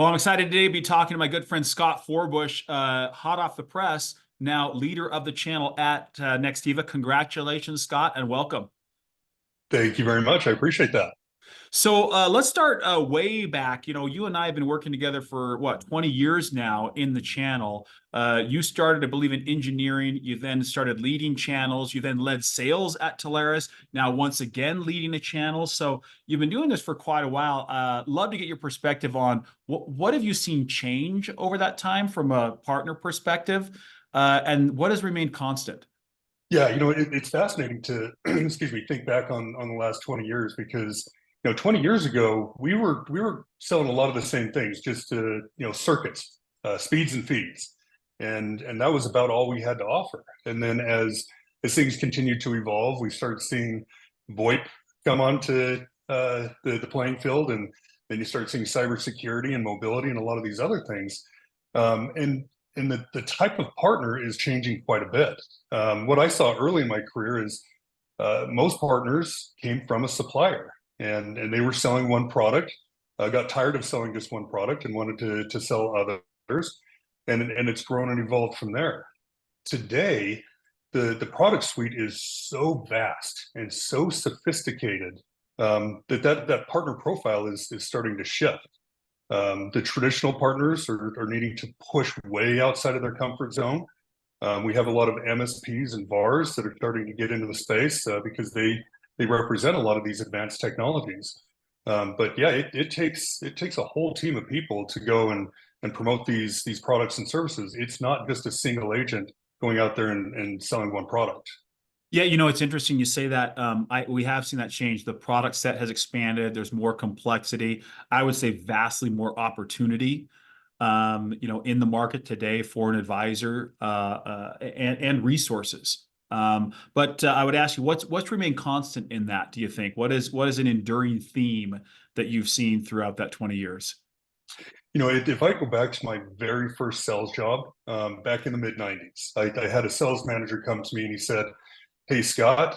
Well, I'm excited today to be talking to my good friend Scott Forbush, hot off the press, now leader of the channel at Nextiva. Congratulations, Scott, and welcome. Thank you very much. I appreciate that. So let's start way back. You know, you and I have been working together for what, 20 years now in the channel. You started, I believe, in engineering. You then started leading channels. You then led sales at Teleris. Now, once again, leading a channel. So you've been doing this for quite a while. Love to get your perspective on what have you seen change over that time from a partner perspective, and what has remained constant? Yeah, it's fascinating to excuse me, think back on the last 20 years because 20 years ago we were selling a lot of the same things, just circuits, speeds and feeds, and that was about all we had to offer. And then as things continued to evolve, we started seeing VoIP come onto the playing field, and then you start seeing cybersecurity and mobility and a lot of these other things. And the type of partner is changing quite a bit. What I saw early in my career is most partners came from a supplier, and they were selling one product, got tired of selling just one product and wanted to sell others, and it's grown and evolved from there. Today, the product suite is so vast and so sophisticated that partner profile is starting to shift. The traditional partners are needing to push way outside of their comfort zone. We have a lot of MSPs and VARs that are starting to get into the space because they represent a lot of these advanced technologies. But yeah, it takes a whole team of people to go and promote these products and services. It's not just a single agent going out there and selling one product. Yeah, it's interesting you say that. We have seen that change. The product set has expanded. There's more complexity. I would say vastly more opportunity, in the market today for an advisor and resources. But I would ask you, what's remained constant in that? Do you think what is an enduring theme that you've seen throughout that 20 years? If I go back to my very first sales job back in the mid 90s, I had a sales manager come to me and he said, "Hey, Scott,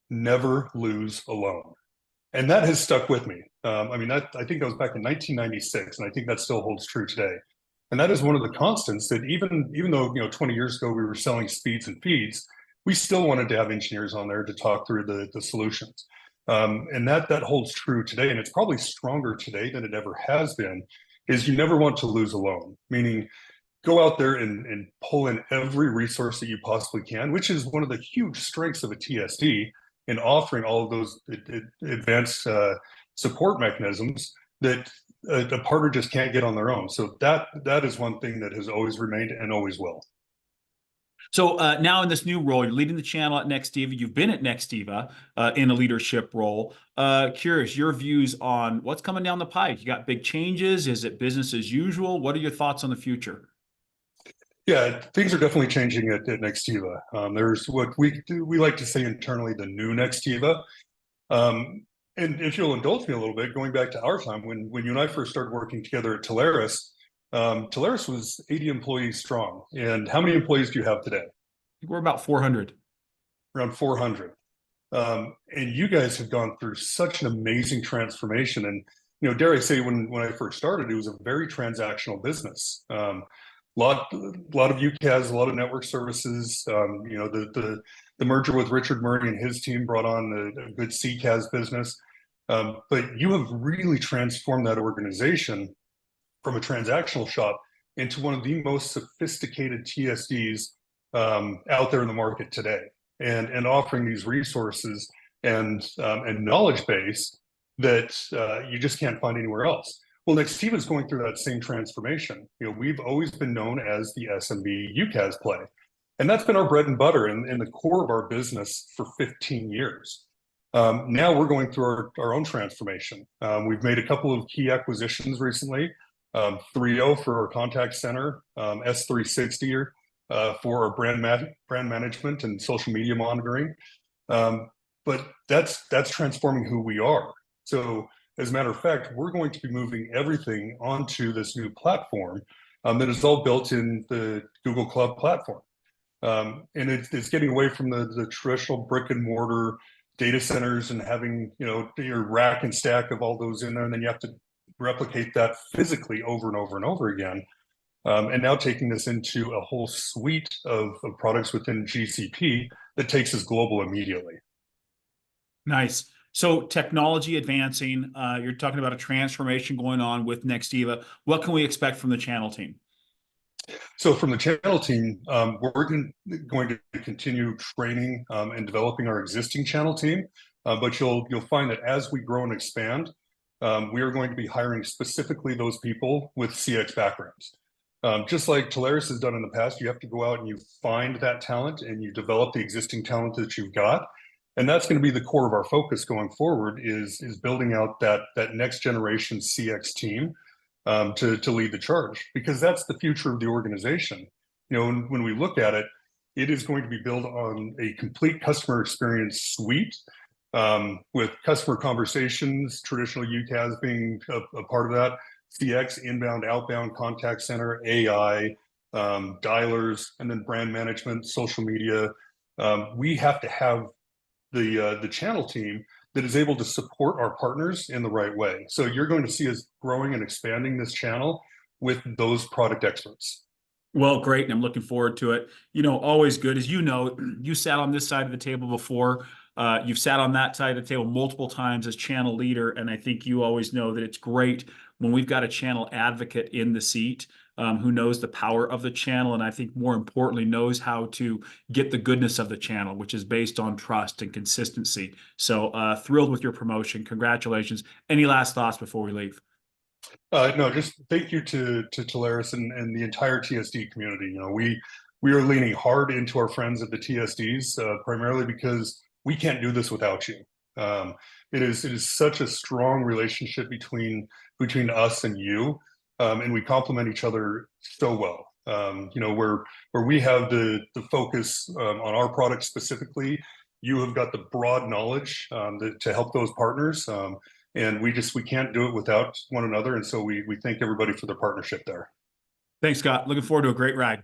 never lose alone." And that has stuck with me. I think that was back in 1996, and I think that still holds true today. And that is one of the constants that even though 20 years ago we were selling speeds and feeds, we still wanted to have engineers on there to talk through the solutions. And that holds true today, and it's probably stronger today than it ever has been. Is you never want to lose alone, meaning go out there and pull in every resource that you possibly can, which is one of the huge strengths of a TSD in offering all of those advanced support mechanisms that a partner just can't get on their own. So that is one thing that has always remained and always will. So now in this new role, you're leading the channel at Nextiva. You've been at Nextiva in a leadership role. Curious, your views on what's coming down the pike. You got big changes? Is it business as usual? What are your thoughts on the future? Yeah, things are definitely changing at Nextiva. There's what we like to say internally, the new Nextiva. And if you'll indulge me a little bit, going back to our time when you and I first started working together at Teleris, Teleris was 80 employees strong. And how many employees do you have today? We're about 400. Around 400. And you guys have gone through such an amazing transformation. And dare I say, when I first started, it was a very transactional business. Lot of UCaaS, a lot of network services. The merger with Richard Murray and his team brought on a good CCaaS business. But you have really transformed that organization from a transactional shop into one of the most sophisticated TSDs out there in the market today, and offering these resources and knowledge base that you just can't find anywhere else. Well, Nextiva is going through that same transformation. We've always been known as the SMB UCaaS play, and that's been our bread and butter and the core of our business for 15 years. Now we're going through our own transformation. We've made a couple of key acquisitions recently. 3.0 for our contact center, S360 for our brand management and social media monitoring. But that's transforming who we are. So as a matter of fact, we're going to be moving everything onto this new platform that is all built in the Google Cloud platform. And it's getting away from the traditional brick and mortar data centers and having your rack and stack of all those in there, and then you have to replicate that physically over and over and over again. And now taking this into a whole suite of products within GCP that takes us global immediately. Nice. So technology advancing, you're talking about a transformation going on with Nextiva. What can we expect from the channel team? So from the channel team, we're going to continue training and developing our existing channel team. But you'll find that as we grow and expand, we are going to be hiring specifically those people with CX backgrounds. Just like Talaris has done in the past, you have to go out and you find that talent and you develop the existing talent that you've got. And that's going to be the core of our focus going forward is building out that next generation CX team to lead the charge, because that's the future of the organization. You know, when we look at it, it is going to be built on a complete customer experience suite with customer conversations, traditional UCaaS being a part of that, CX, inbound, outbound, contact center, AI, dialers, and then brand management, social media. We have to have the channel team that is able to support our partners in the right way. So you're going to see us growing and expanding this channel with those product experts. Well, great, and I'm looking forward to it. You know, always good. As you know, you sat on this side of the table before. You've sat on that side of the table multiple times as channel leader, and I think you always know that it's great when we've got a channel advocate in the seat who knows the power of the channel, and I think more importantly knows how to get the goodness of the channel, which is based on trust and consistency. So thrilled with your promotion. Congratulations. Any last thoughts before we leave? No, just thank you to Talaris and the entire TSD community. You know, we are leaning hard into our friends at the TSDs, primarily because we can't do this without you. It is such a strong relationship between us and you, and we complement each other so well. You know, where we have the focus on our product specifically, you have got the broad knowledge to help those partners. And we can't do it without one another. And so we thank everybody for their partnership there. Thanks, Scott. Looking forward to a great ride.